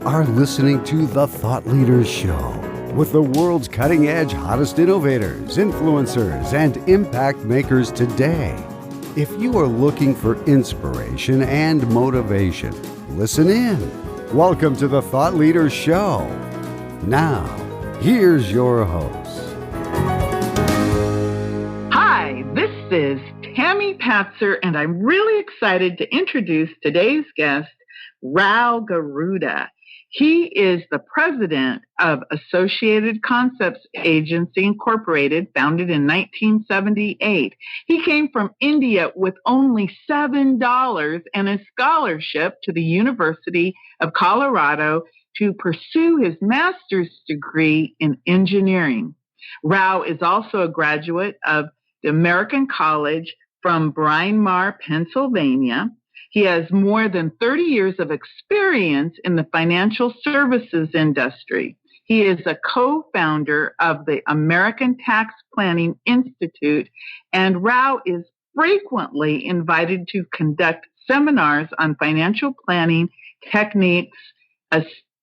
are listening to The Thought Leaders Show with the world's cutting-edge, hottest innovators, influencers, and impact makers today. If you are looking for inspiration and motivation, listen in. Welcome to The Thought Leaders Show. Now, here's your host. Hi, this is Tammy Patzer, and I'm really excited to introduce today's guest, Rao Garuda. He is the president of Associated Concepts Agency Incorporated, founded in 1978. He came from India with only $7 and a scholarship to the University of Colorado to pursue his master's degree in engineering. Rao is also a graduate of the American College from Bryn Mawr, Pennsylvania. He has more than 30 years of experience in the financial services industry. He is a co-founder of the American Tax Planning Institute, and Rao is frequently invited to conduct seminars on financial planning techniques,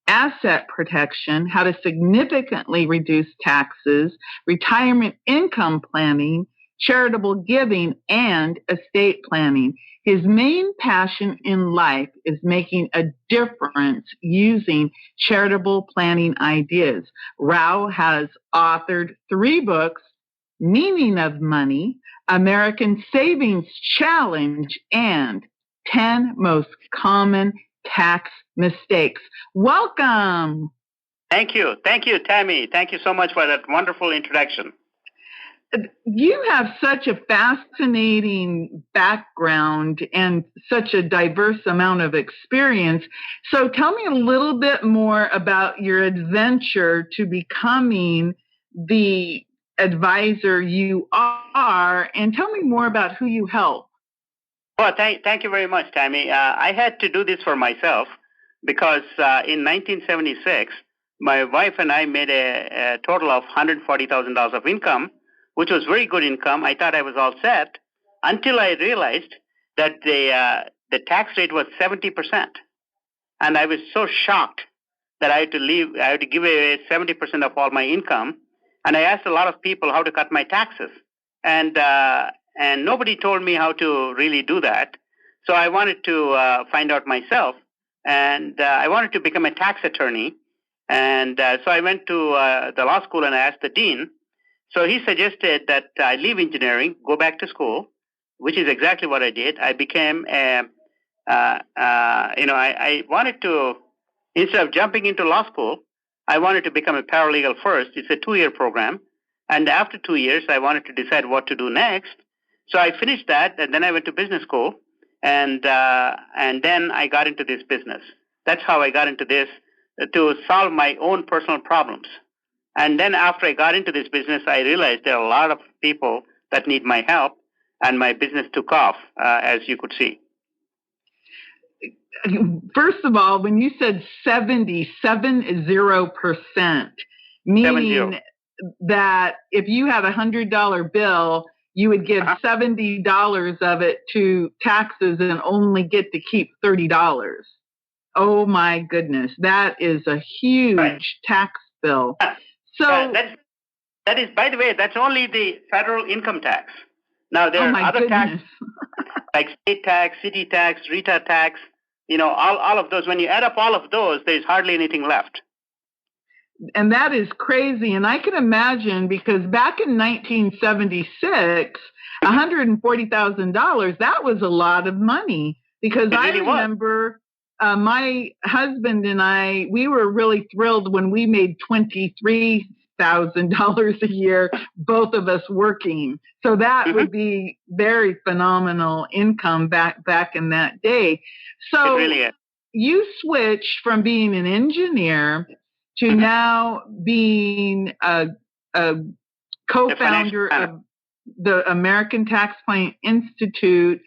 asset protection, how to significantly reduce taxes, retirement income planning, charitable giving, and estate planning. His main passion in life is making a difference using charitable planning ideas. Rao has authored 3 books, Meaning of Money, American Savings Challenge, and 10 Most Common Tax Mistakes. Welcome. Thank you. Thank you, Tammy. Thank you so much for that wonderful introduction. You have such a fascinating background and such a diverse amount of experience. So tell me a little bit more about your adventure to becoming the advisor you are, and tell me more about who you help. Well, thank you very much, Tammy. I had to do this for myself because in 1976, my wife and I made a total of $140,000 of income, which was very good income. I thought I was all set until I realized that the tax rate was 70%. And I was so shocked that I had to give away 70% of all my income. And I asked a lot of people how to cut my taxes. And nobody told me how to really do that. So I wanted to find out myself. And I wanted to become a tax attorney. And so I went to the law school and I asked the dean. So he suggested that I leave engineering, go back to school, which is exactly what I did. I became I wanted to, instead of jumping into law school, I wanted to become a paralegal first. It's a 2-year program. And after 2 years, I wanted to decide what to do next. So I finished that, and then I went to business school, and then I got into this business. That's how I got into this, to solve my own personal problems. And then after I got into this business, I realized there are a lot of people that need my help, and my business took off, as you could see. First of all, when you said 70%, meaning that if you had a $100 bill, you would give $70 of it to taxes and only get to keep $30. Oh my goodness, that is a huge tax bill. So that is, by the way, that's only the federal income tax. Now there are other taxes like state tax, city tax, RETA tax. All of those. When you add up all of those, there's hardly anything left. And that is crazy. And I can imagine, because back in 1976, $140,000, that was a lot of money. Because I remember my husband and I, we were really thrilled when we made $23,000 a year, both of us working. So that would be very phenomenal income back in that day. So it really is. You switched from being an engineer to now being a co-founder of the American Tax Planning Institute.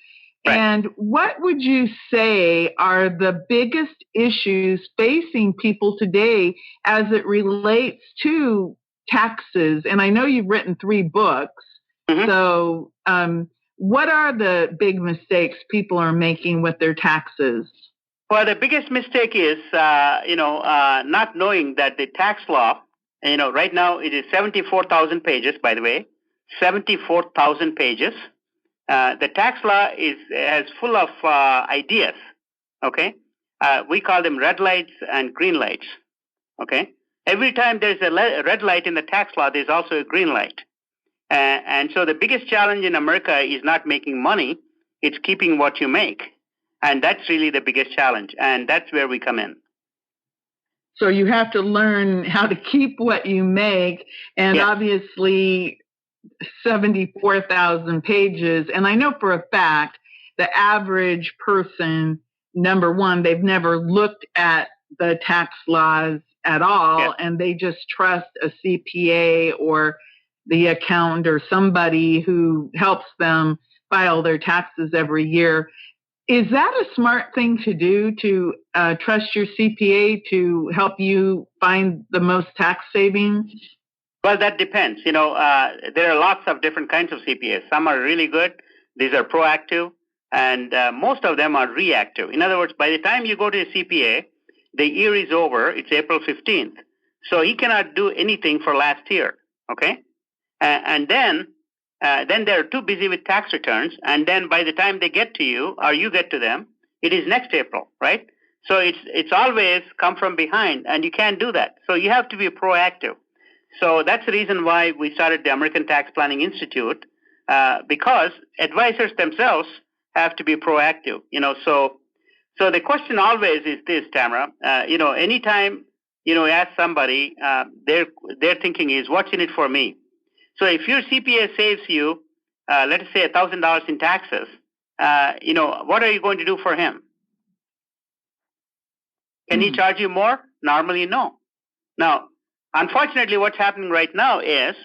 Right. And what would you say are the biggest issues facing people today as it relates to taxes? And I know you've written 3 books. So what are the big mistakes people are making with their taxes? Well, the biggest mistake is, not knowing that the tax law, right now it is 74,000 pages, by the way, 74,000 pages. The tax law is full of ideas, okay? We call them red lights and green lights, okay? Every time there's a red light in the tax law, there's also a green light. And so the biggest challenge in America is not making money, it's keeping what you make. And that's really the biggest challenge, and that's where we come in. So you have to learn how to keep what you make, and Yes. obviously 74,000 pages. And I know for a fact the average person, number one, they've never looked at the tax laws at all, Yes. and they just trust a CPA or the accountant or somebody who helps them file their taxes every year. Is that a smart thing to do, to trust your CPA to help you find the most tax savings? Well, that depends. There are lots of different kinds of CPAs. Some are really good. These are proactive, and most of them are reactive. In other words, by the time you go to a CPA, the year is over. It's April 15th. So he cannot do anything for last year, okay? And then they're too busy with tax returns, and then by the time they get to you or you get to them, it is next April, right? So it's always come from behind, and you can't do that. So you have to be proactive. So that's the reason why we started the American Tax Planning Institute, because advisors themselves have to be proactive. So the question always is this, Tamara. Anytime you ask somebody, their thinking is, what's in it for me? So if your CPA saves you, let's say $1,000 in taxes, what are you going to do for him? Can he charge you more? Normally, no. Now, unfortunately, what's happening right now is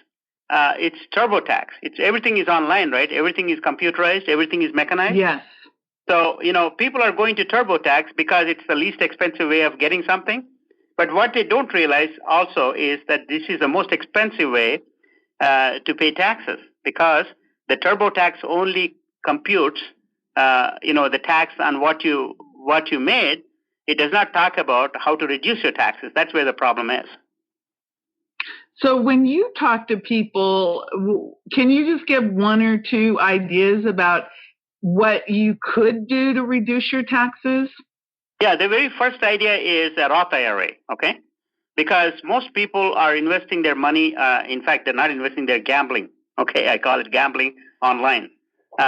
it's TurboTax. Everything is online, right? Everything is computerized. Everything is mechanized. Yes. So, people are going to TurboTax because it's the least expensive way of getting something. But what they don't realize also is that this is the most expensive way to pay taxes, because the TurboTax only computes, the tax on what you made. It does not talk about how to reduce your taxes. That's where the problem is. So when you talk to people, can you just give one or two ideas about what you could do to reduce your taxes? Yeah, the very first idea is a Roth IRA, okay? Because most people are investing their money, in fact, they're not investing, they're gambling, okay? I call it gambling online,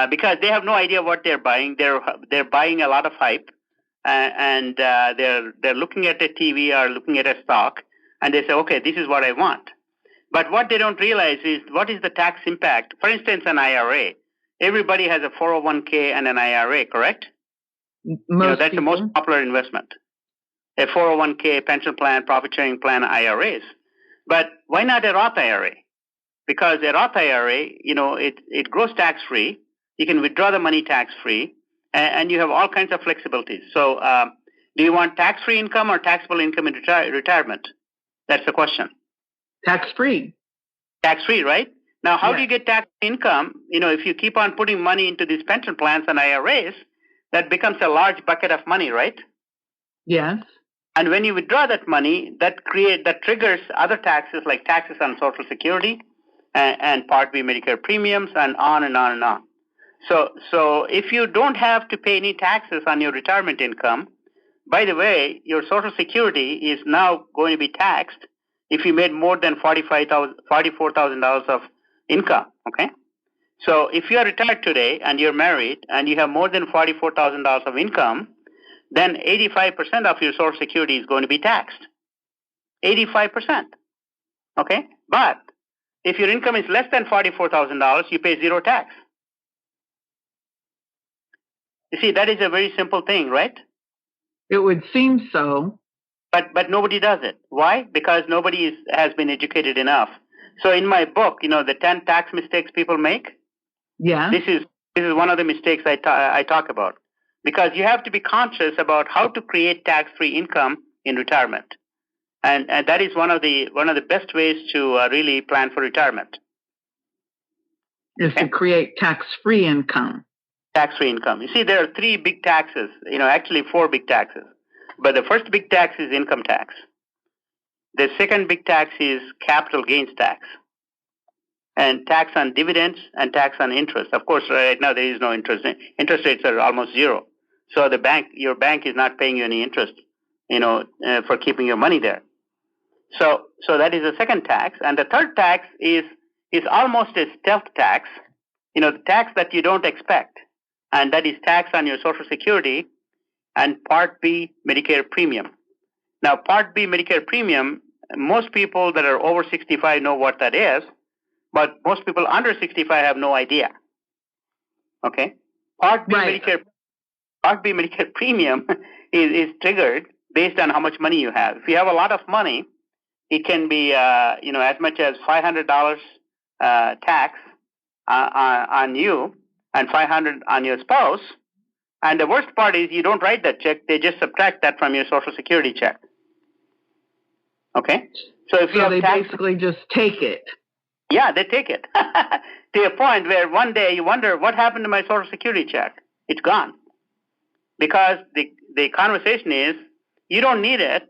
because they have no idea what they're buying. They're buying a lot of hype, and they're looking at a TV or looking at a stock, and they say, okay, this is what I want. But what they don't realize is, what is the tax impact? For instance, an IRA. Everybody has a 401k and an IRA, correct? That's the most popular investment. A 401k, pension plan, profit sharing plan, IRAs. But why not a Roth IRA? Because a Roth IRA, it grows tax free. You can withdraw the money tax free, and you have all kinds of flexibilities. So, do you want tax free income or taxable income in retirement? That's the question. Tax free. Tax free, right? Now, how Yes. do you get tax income? If you keep on putting money into these pension plans and IRAs, that becomes a large bucket of money, right? Yes. And when you withdraw that money, that triggers other taxes, like taxes on Social Security and Part B Medicare premiums, and on and on and on. So if you don't have to pay any taxes on your retirement income, by the way, your Social Security is now going to be taxed if you made more than $44,000 of income, okay? So if you are retired today and you're married and you have more than $44,000 of income, then 85% of your Social Security is going to be taxed. 85%, okay? But if your income is less than $44,000, you pay zero tax. You see, that is a very simple thing, right? It would seem so. But nobody does it. Why? Because nobody has been educated enough. So in my book, the 10 tax mistakes people make. Yeah. This is one of the mistakes I talk about, because you have to be conscious about how to create tax-free income in retirement, and that is one of the best ways to really plan for retirement. Is to create tax-free income. tax-free income. You see, there are three big taxes, actually four big taxes. But the first big tax is income tax. The second big tax is capital gains tax, and tax on dividends and tax on interest. Of course, right now there is no interest. Interest rates are almost zero. So your bank is not paying you any interest, for keeping your money there. So that is the second tax. And the third tax is almost a stealth tax, the tax that you don't expect. And that is tax on your Social Security and Part B Medicare premium. Now, Part B Medicare premium, most people that are over 65 know what that is, but most people under 65 have no idea. Okay? Part B Medicare premium is triggered based on how much money you have. If you have a lot of money, it can be, as much as $500 tax on you and $500 on your spouse. And the worst part is you don't write that check; they just subtract that from your Social Security check. Okay, so if they basically just take it. Yeah, they take it to a point where one day you wonder what happened to my Social Security check. It's gone because the conversation is you don't need it,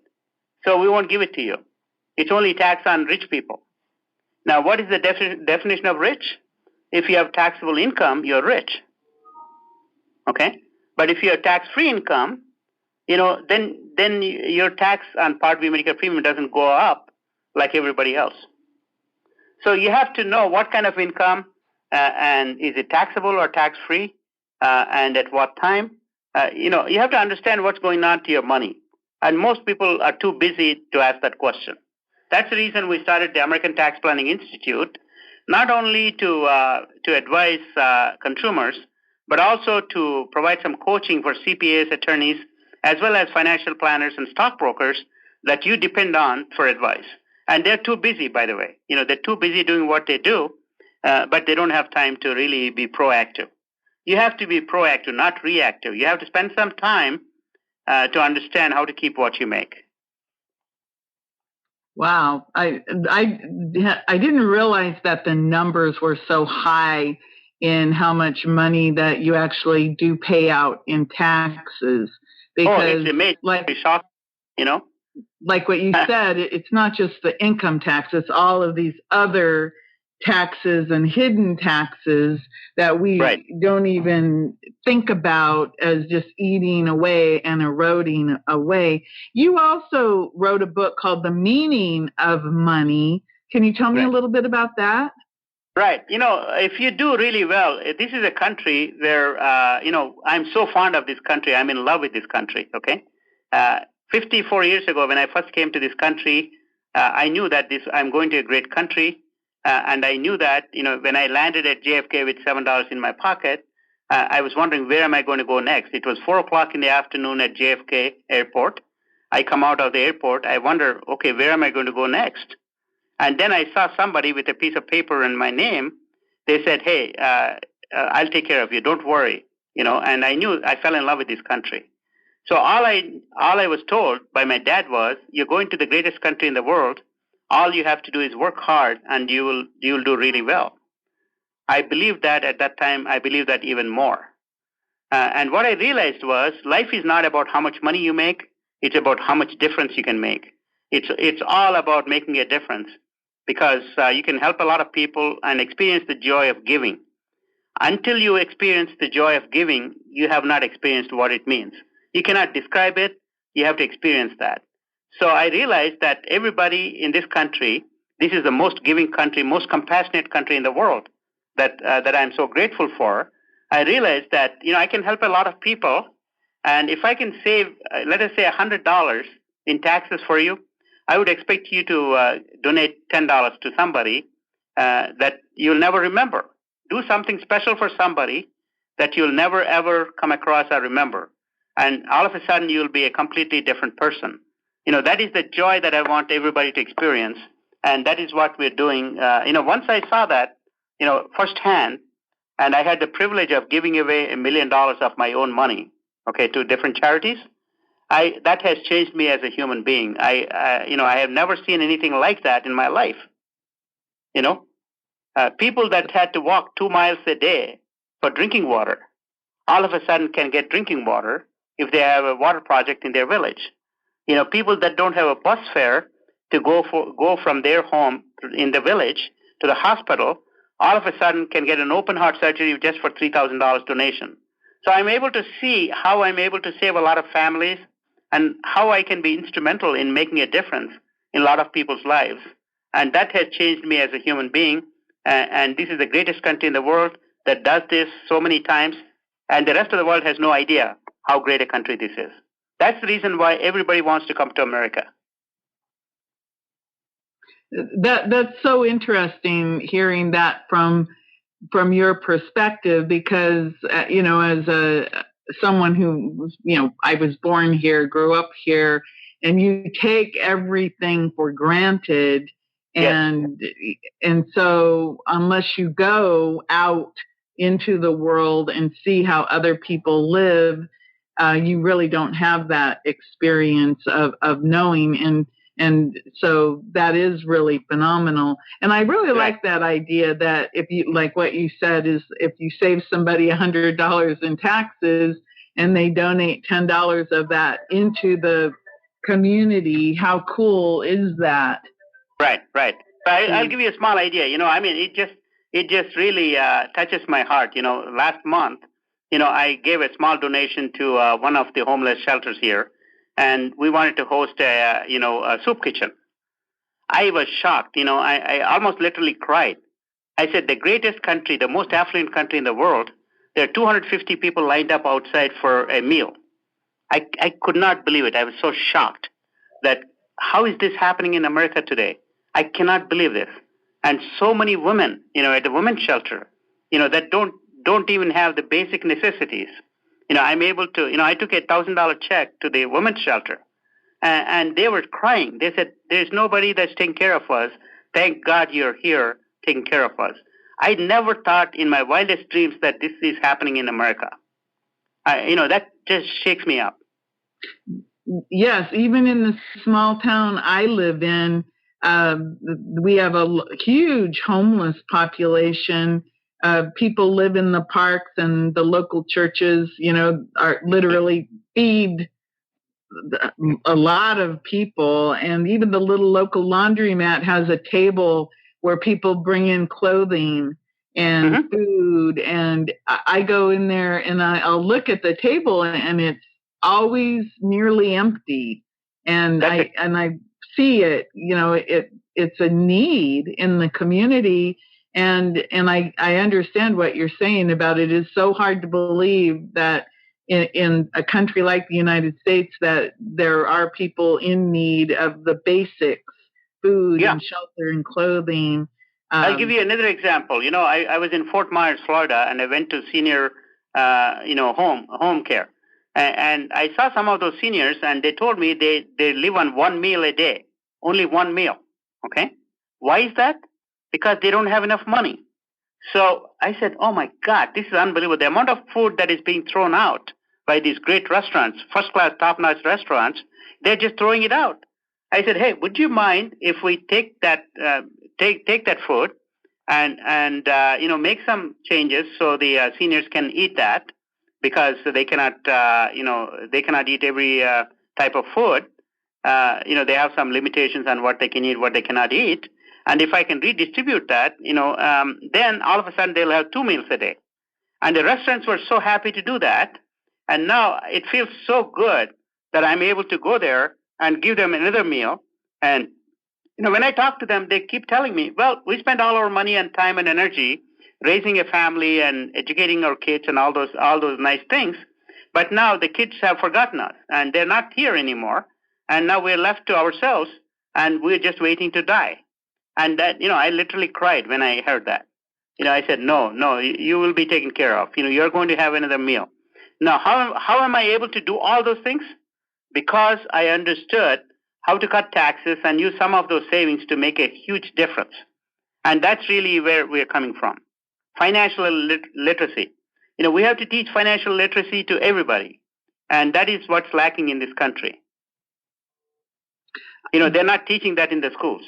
so we won't give it to you. It's only tax on rich people. Now, what is the definition of rich? If you have taxable income, you're rich. Okay, but if you have tax-free income, then your tax on Part B Medicare premium doesn't go up like everybody else. So you have to know what kind of income and is it taxable or tax-free and at what time. You have to understand what's going on to your money. And most people are too busy to ask that question. That's the reason we started the American Tax Planning Institute, not only to advise consumers, but also to provide some coaching for CPAs, attorneys, as well as financial planners and stockbrokers that you depend on for advice. And they're too busy, by the way. They're too busy doing what they do, but they don't have time to really be proactive. You have to be proactive, not reactive. You have to spend some time to understand how to keep what you make. Wow. I didn't realize that the numbers were so high in how much money that you actually do pay out in taxes. Because it's amazing. Like what you said, it's not just the income tax, it's all of these other taxes and hidden taxes that we don't even think about as just eating away and eroding away. You also wrote a book called The Meaning of Money. Can you tell me a little bit about that? Right. If you do really well, this is a country where, I'm so fond of this country. I'm in love with this country. Okay. 54 years ago, when I first came to this country, I knew that I'm going to a great country. And I knew that, when I landed at JFK with $7 in my pocket, I was wondering, where am I going to go next? It was 4:00 in the afternoon at JFK airport. I come out of the airport. I wonder, okay, where am I going to go next? And then I saw somebody with a piece of paper and my name. They said, hey, I'll take care of you. Don't worry. And I knew I fell in love with this country. So all I was told by my dad was, you're going to the greatest country in the world. All you have to do is work hard and you'll do really well. I believed that at that time. I believe that even more. And what I realized was life is not about how much money you make. It's about how much difference you can make. It's all about making a difference because you can help a lot of people and experience the joy of giving. Until you experience the joy of giving, you have not experienced what it means. You cannot describe it. You have to experience that. So I realized that everybody in this country, this is the most giving country, most compassionate country in the world that I'm so grateful for. I realized that, I can help a lot of people. And if I can save, let us say $100 in taxes for you, I would expect you to donate $10 to somebody that you'll never remember. Do something special for somebody that you'll never, ever come across or remember. And all of a sudden, you'll be a completely different person. That is the joy that I want everybody to experience. And that is what we're doing. Once I saw that, firsthand, and I had the privilege of giving away $1 million of my own money, to different charities, that has changed me as a human being. I have never seen anything like that in my life. People that had to walk 2 miles a day for drinking water, all of a sudden can get drinking water if they have a water project in their village. People that don't have a bus fare to go from their home in the village to the hospital, all of a sudden can get an open heart surgery just for $3,000 donation. So I'm able to see how I'm able to save a lot of families and how I can be instrumental in making a difference in a lot of people's lives. And that has changed me as a human being. And this is the greatest country in the world that does this so many times. And the rest of the world has no idea how great a country this is. That's the reason why everybody wants to come to America. That's so interesting hearing that from your perspective, because as someone who I was born here, grew up here, and you take everything for granted, and yes. And so unless you go out into the world and see how other people live, you really don't have that experience of knowing. And so that is really phenomenal. And I really like that idea that if you, like what you said, is if you save somebody $100 in taxes and they donate $10 of that into the community, how cool is that? Right. I'll give you a small idea. It just really touches my heart. Last month, I gave a small donation to one of the homeless shelters here. And we wanted to host a soup kitchen. I was shocked. I almost literally cried. I said, the greatest country, the most affluent country in the world, there are 250 people lined up outside for a meal. I could not believe it. I was so shocked that how is this happening in America today? I cannot believe this. And so many women, at the women's shelter, that don't even have the basic necessities. I'm able to, I took a $1,000 check to the women's shelter and they were crying. They said, there's nobody that's taking care of us. Thank God you're here taking care of us. I never thought in my wildest dreams that this is happening in America. That just shakes me up. Yes, even in the small town I live in, we have a huge homeless population. People live in the parks, and the local churches, are literally feed a lot of people. And even the little local laundromat has a table where people bring in clothing and food. And I go in there and I'll look at the table, and it's always nearly empty. And I see it, it's a need in the community. And I understand what you're saying about it. Is so hard to believe that in a country like the United States that there are people in need of the basics, food and shelter and clothing. I'll give you another example. I was in Fort Myers, Florida, and I went to senior, home care. And I saw some of those seniors, and they told me they live on one meal a day, only one meal. Okay. Why is that? Because they don't have enough money. So I said, oh my God, this is unbelievable. The amount of food that is being thrown out by these great restaurants, first-class, top-notch restaurants, they're just throwing it out. I said, hey, would you mind if we take that food and make some changes so the seniors can eat that, because they cannot eat every type of food. They have some limitations on what they can eat, what they cannot eat. And if I can redistribute that, then all of a sudden they'll have 2 meals a day. And the restaurants were so happy to do that. And now it feels so good that I'm able to go there and give them another meal. And, when I talk to them, they keep telling me, well, we spent all our money and time and energy raising a family and educating our kids and all those nice things. But now the kids have forgotten us and they're not here anymore. And now we're left to ourselves and we're just waiting to die. And that, I literally cried when I heard that. I said, no, you will be taken care of. You're going to have another meal. Now, how am I able to do all those things? Because I understood how to cut taxes and use some of those savings to make a huge difference. And that's really where we're coming from. Financial literacy. We have to teach financial literacy to everybody. And that is what's lacking in this country. They're not teaching that in the schools.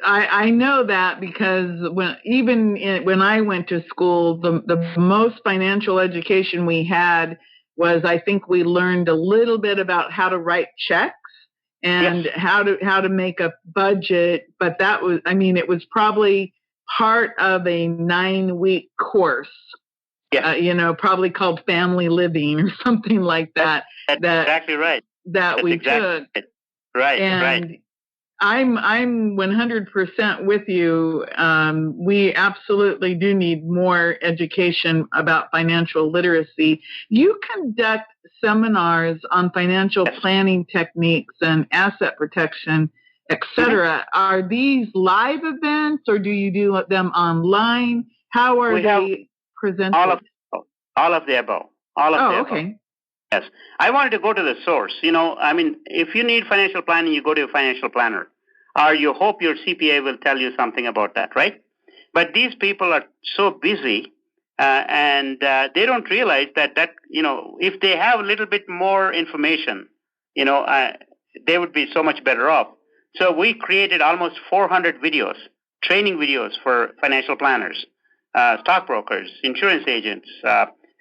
I know that because when I went to school, the most financial education we had was, I think we learned a little bit about how to write checks and Yes. how to make a budget. But that was, I mean, it was probably part of a 9-week course. Yes. Probably called family living or something like that. That's exactly right. That That's we exactly took. right. And Right. I'm 100% with you. We absolutely do need more education about financial literacy. You conduct seminars on financial planning techniques and asset protection, etc. Are these live events, or do you do them online? How are they presented? All of the above. All of the above. Okay. Yes. I wanted to go to the source. If you need financial planning, you go to a financial planner, or you hope your CPA will tell you something about that, right? But these people are so busy, and they don't realize that if they have a little bit more information, they would be so much better off. So we created almost 400 videos, training videos for financial planners, stockbrokers, insurance agents,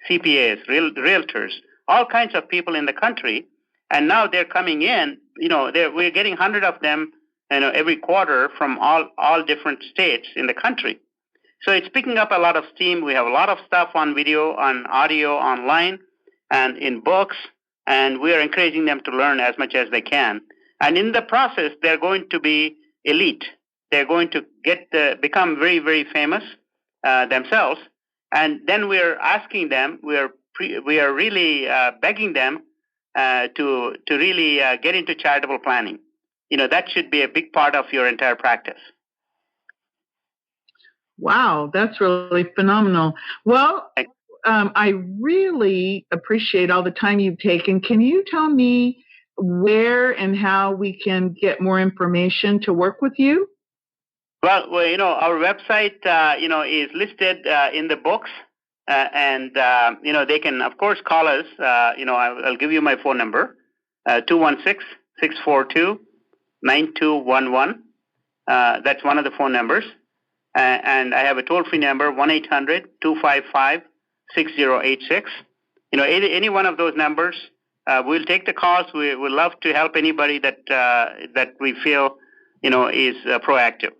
CPAs, realtors, all kinds of people in the country. And now they're coming in, we're getting 100 of them, every quarter from all different states in the country. So it's picking up a lot of steam. We have a lot of stuff on video, on audio, online, and in books, and we are encouraging them to learn as much as they can. And in the process, they're going to be elite. They're going to become very, very famous themselves. And then we're asking them, we are really begging them to really get into charitable planning. That should be a big part of your entire practice. Wow, that's really phenomenal. Well, I really appreciate all the time you've taken. Can you tell me where and how we can get more information to work with you? Well, our website, is listed in the books, and they can, of course, call us. I'll give you my phone number, 216-642-9211. That's one of the phone numbers. And I have a toll-free number, 1-800-255-6086. Any one of those numbers, we'll take the calls. We'd love to help anybody that we feel, is proactive.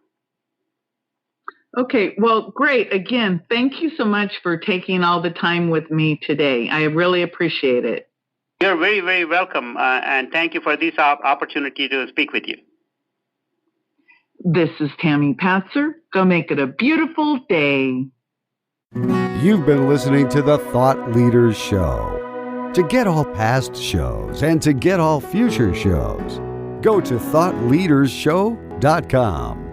Okay, well, great. Again, thank you so much for taking all the time with me today. I really appreciate it. You're very, very welcome, and thank you for this opportunity to speak with you. This is Tammy Patzer. Go make it a beautiful day. You've been listening to the Thought Leaders Show. To get all past shows and to get all future shows, go to thoughtleadersshow.com.